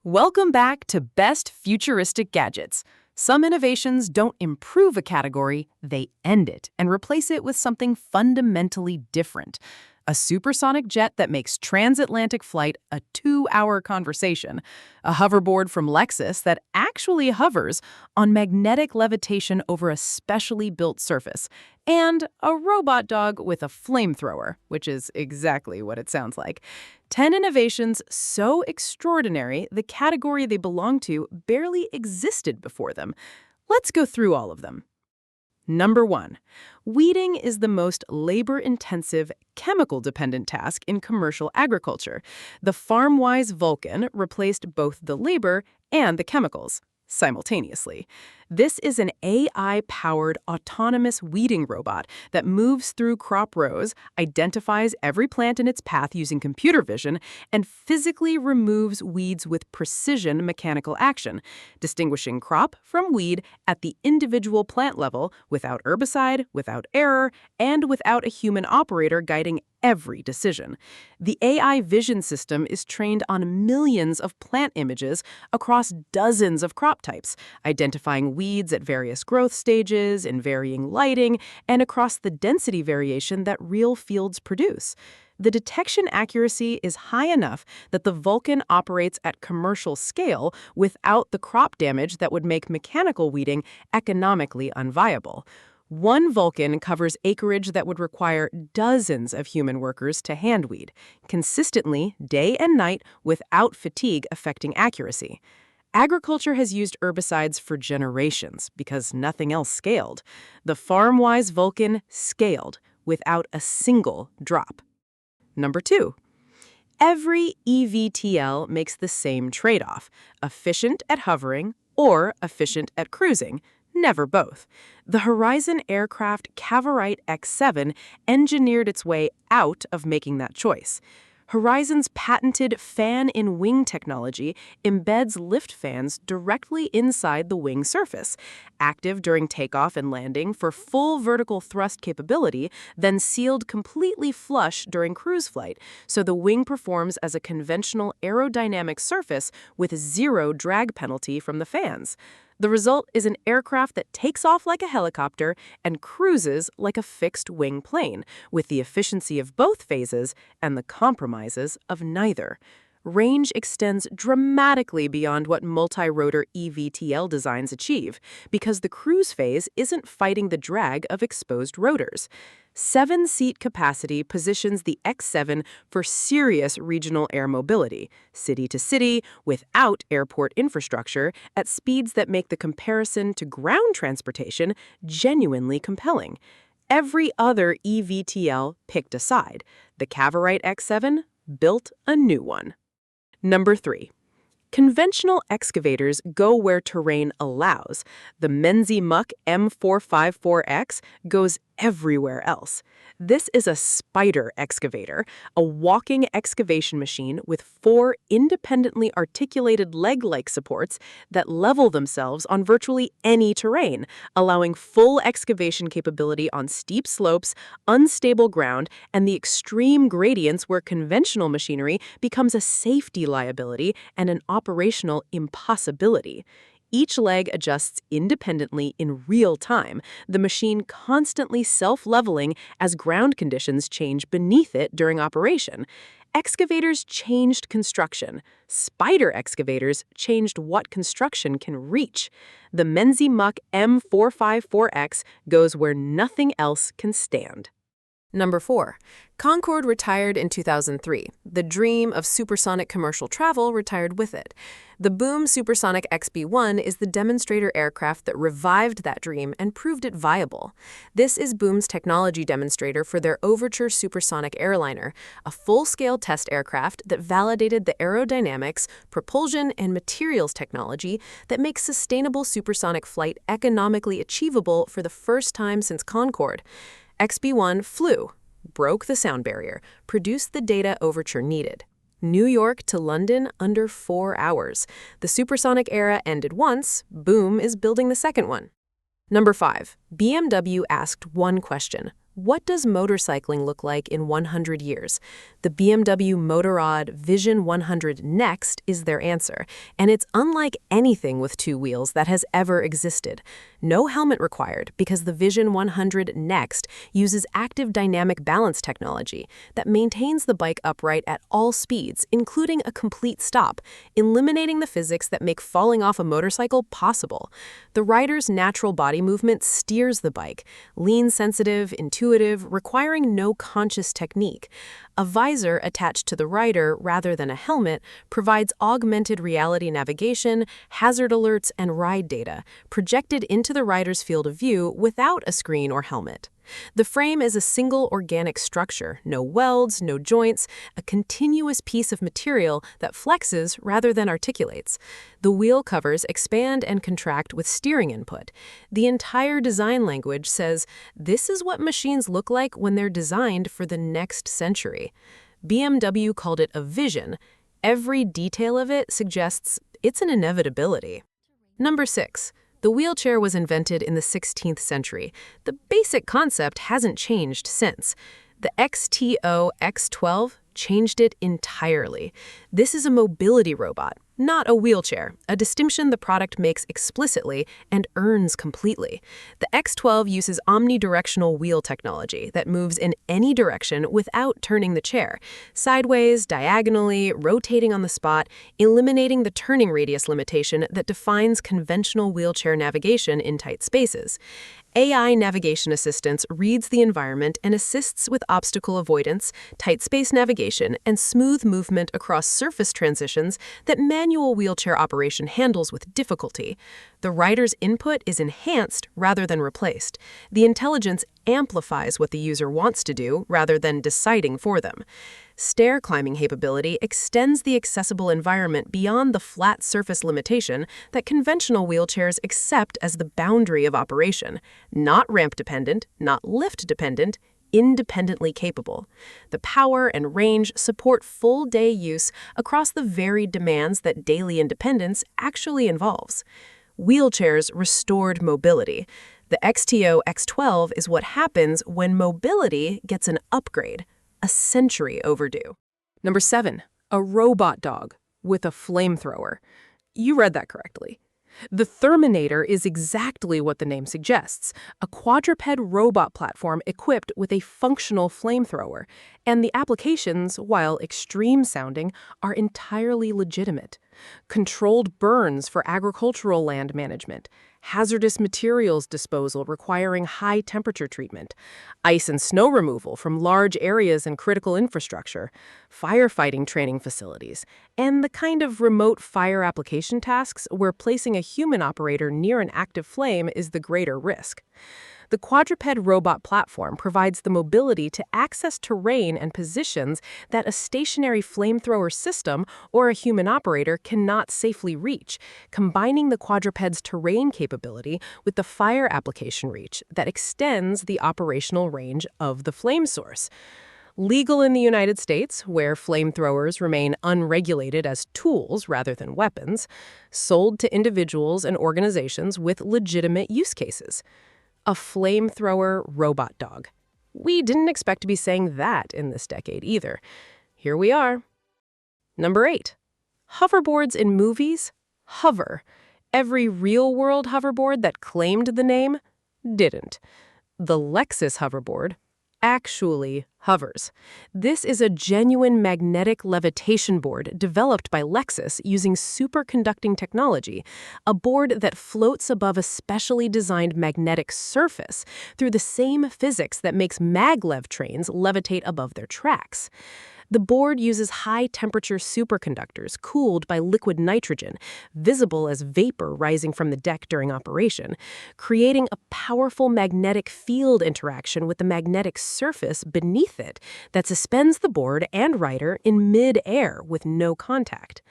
Welcome back to Best Futuristic Gadgets. Some innovations don't improve a category, they end it and replace it with something fundamentally different. A supersonic jet that makes transatlantic flight a 2-hour conversation. A hoverboard from Lexus that actually hovers on magnetic levitation over a specially built surface. And a robot dog with a flamethrower, which is exactly what it sounds like. 10 innovations so extraordinary, the category they belong to barely existed before them. Let's go through all of them. Number 1. Weeding is the most labor-intensive, chemical-dependent task in commercial agriculture. The FarmWise Vulcan replaced both the labor and the chemicals simultaneously. This is an AI-powered autonomous weeding robot that moves through crop rows, identifies every plant in its path using computer vision, and physically removes weeds with precision mechanical action, distinguishing crop from weed at the individual plant level without herbicide, without error, and without a human operator guiding every decision. The AI vision system is trained on millions of plant images across dozens of crop types, identifying weeds at various growth stages, in varying lighting, and across the density variation that real fields produce. The detection accuracy is high enough that the Vulcan operates at commercial scale without the crop damage that would make mechanical weeding economically unviable. One Vulcan covers acreage that would require dozens of human workers to hand weed, consistently, day and night, without fatigue affecting accuracy. Agriculture has used herbicides for generations because nothing else scaled. The FarmWise Vulcan scaled without a single drop. Number 2. Every EVTL makes the same trade-off: efficient at hovering or efficient at cruising. Never both. The Horizon aircraft Cavorite X7 engineered its way out of making that choice. Horizon's patented fan-in-wing technology embeds lift fans directly inside the wing surface, active during takeoff and landing for full vertical thrust capability, then sealed completely flush during cruise flight, so the wing performs as a conventional aerodynamic surface with zero drag penalty from the fans. The result is an aircraft that takes off like a helicopter and cruises like a fixed-wing plane, with the efficiency of both phases and the compromises of neither. Range extends dramatically beyond what multi-rotor EVTL designs achieve, because the cruise phase isn't fighting the drag of exposed rotors. 7-seat capacity positions the X7 for serious regional air mobility, city to city, without airport infrastructure, at speeds that make the comparison to ground transportation genuinely compelling. Every other EVTL picked a side. The Cavorite X7 built a new one. Number 3. Conventional excavators go where terrain allows. The Menzi Muck M454X goes everywhere else. This is a spider excavator, a walking excavation machine with 4 independently articulated leg-like supports that level themselves on virtually any terrain, allowing full excavation capability on steep slopes, unstable ground, and the extreme gradients where conventional machinery becomes a safety liability and an operational impossibility. Each leg adjusts independently in real time, the machine constantly self-leveling as ground conditions change beneath it during operation. Excavators changed construction. Spider excavators changed what construction can reach. The Menzi Muck M454X goes where nothing else can stand. Number 4. Concorde retired in 2003. The dream of supersonic commercial travel retired with it. The Boom Supersonic XB-1 is the demonstrator aircraft that revived that dream and proved it viable. This is Boom's technology demonstrator for their Overture Supersonic airliner, a full-scale test aircraft that validated the aerodynamics, propulsion, and materials technology that makes sustainable supersonic flight economically achievable for the first time since Concorde. XB-1 flew, broke the sound barrier, produced the data Overture needed. New York to London under 4 hours. The supersonic era ended once. Boom is building the second one. Number 5. BMW asked one question: What does motorcycling look like in 100 years? The BMW Motorrad Vision 100 Next is their answer, and it's unlike anything with two wheels that has ever existed. No helmet required because the Vision 100 Next uses active dynamic balance technology that maintains the bike upright at all speeds, including a complete stop, eliminating the physics that make falling off a motorcycle possible. The rider's natural body movement steers the bike, lean-sensitive, intuitive, requiring no conscious technique. A visor attached to the rider rather than a helmet provides augmented reality navigation, hazard alerts, and ride data, projected into the rider's field of view without a screen or helmet. The frame is a single organic structure, no welds, no joints, a continuous piece of material that flexes rather than articulates. The wheel covers expand and contract with steering input. The entire design language says, this is what machines look like when they're designed for the next century. BMW called it a vision. Every detail of it suggests it's an inevitability. Number 6. The wheelchair was invented in the 16th century. The basic concept hasn't changed since. The XSTO X12 changed it entirely. This is a mobility robot, not a wheelchair, a distinction the product makes explicitly and earns completely. The X12 uses omnidirectional wheel technology that moves in any direction without turning the chair, sideways, diagonally, rotating on the spot, eliminating the turning radius limitation that defines conventional wheelchair navigation in tight spaces. AI navigation assistance reads the environment and assists with obstacle avoidance, tight space navigation, and smooth movement across surface transitions that manual wheelchair operation handles with difficulty. The rider's input is enhanced rather than replaced. The intelligence amplifies what the user wants to do rather than deciding for them. Stair climbing capability extends the accessible environment beyond the flat surface limitation that conventional wheelchairs accept as the boundary of operation. Not ramp-dependent, not lift-dependent, independently capable. The power and range support full-day use across the varied demands that daily independence actually involves. Wheelchairs restored mobility. The XSTO X12 is what happens when mobility gets an upgrade. A century overdue. Number 7, a robot dog with a flamethrower. You read that correctly. The Thermonator is exactly what the name suggests, a quadruped robot platform equipped with a functional flamethrower, and the applications, while extreme-sounding, are entirely legitimate. Controlled burns for agricultural land management, hazardous materials disposal requiring high-temperature treatment, ice and snow removal from large areas and critical infrastructure, firefighting training facilities, and the kind of remote fire application tasks where placing a human operator near an active flame is the greater risk. The quadruped robot platform provides the mobility to access terrain and positions that a stationary flamethrower system or a human operator cannot safely reach, combining the quadruped's terrain capability with the fire application reach that extends the operational range of the flame source. Legal in the United States, where flamethrowers remain unregulated as tools rather than weapons, sold to individuals and organizations with legitimate use cases. A flamethrower robot dog. We didn't expect to be saying that in this decade either. Here we are. Number 8. Hoverboards in movies? Hover. Every real-world hoverboard that claimed the name didn't. The Lexus Hoverboard actually hovers. This is a genuine magnetic levitation board developed by Lexus using superconducting technology, a board that floats above a specially designed magnetic surface through the same physics that makes maglev trains levitate above their tracks. The board uses high-temperature superconductors cooled by liquid nitrogen, visible as vapor rising from the deck during operation, creating a powerful magnetic field interaction with the magnetic surface beneath it that suspends the board and rider in mid-air with no contact.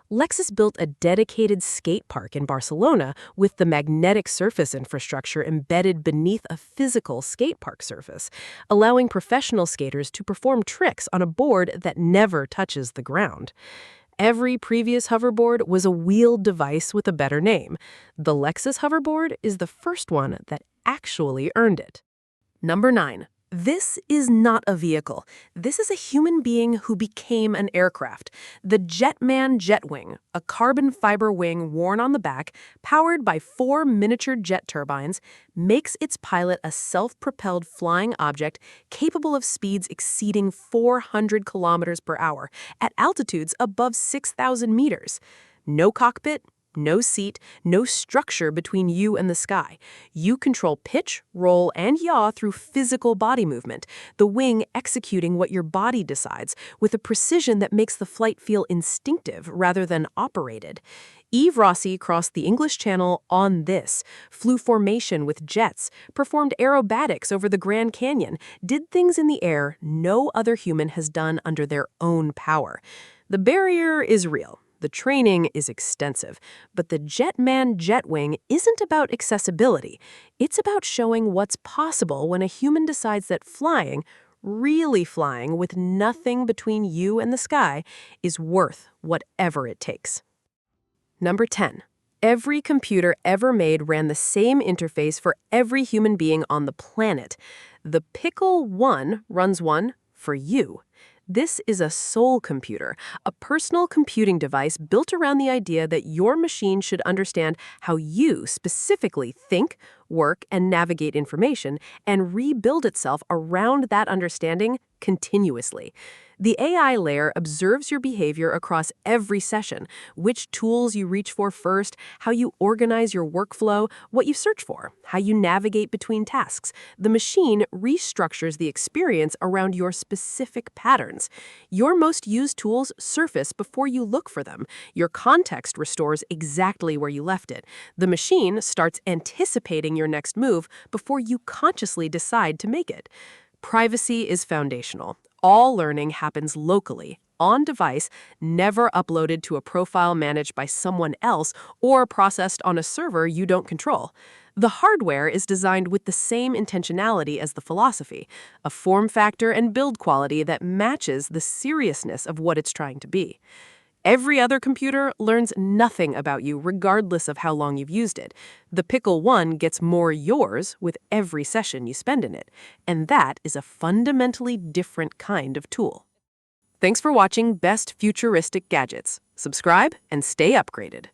Lexus built a dedicated skate park in Barcelona with the magnetic surface infrastructure embedded beneath a physical skate park surface, allowing professional skaters to perform tricks on a board that never touches the ground. Every previous hoverboard was a wheeled device with a better name. The Lexus Hoverboard is the first one that actually earned it. Number 9. This is not a vehicle. This is a human being who became an aircraft. The Jetman Jet Wing, a carbon fiber wing worn on the back, powered by 4 miniature jet turbines, makes its pilot a self-propelled flying object capable of speeds exceeding 400 kilometers per hour at altitudes above 6,000 meters. No cockpit, no seat, no structure between you and the sky. You control pitch, roll, and yaw through physical body movement, the wing executing what your body decides with a precision that makes the flight feel instinctive rather than operated. Eve Rossi crossed the English Channel on this, flew formation with jets, performed aerobatics over the Grand Canyon, did things in the air no other human has done under their own power. The barrier is real. The training is extensive, but the Jetman Jet Wing isn't about accessibility. It's about showing what's possible when a human decides that flying, really flying with nothing between you and the sky, is worth whatever it takes. Number 10. Every computer ever made ran the same interface for every human being on the planet. The Pickle 1 runs one for you. This is a soul computer, a personal computing device built around the idea that your machine should understand how you specifically think, work, and navigate information, and rebuild itself around that understanding continuously. The AI layer observes your behavior across every session, which tools you reach for first, how you organize your workflow, what you search for, how you navigate between tasks. The machine restructures the experience around your specific patterns. Your most used tools surface before you look for them. Your context restores exactly where you left it. The machine starts anticipating your next move before you consciously decide to make it. Privacy is foundational. All learning happens locally, on device, never uploaded to a profile managed by someone else or processed on a server you don't control. The hardware is designed with the same intentionality as the philosophy, a form factor and build quality that matches the seriousness of what it's trying to be. Every other computer learns nothing about you regardless of how long you've used it. The Pickle 1 gets more yours with every session you spend in it, and that is a fundamentally different kind of tool. Thanks for watching Best Futuristic Gadgets. Subscribe and stay upgraded.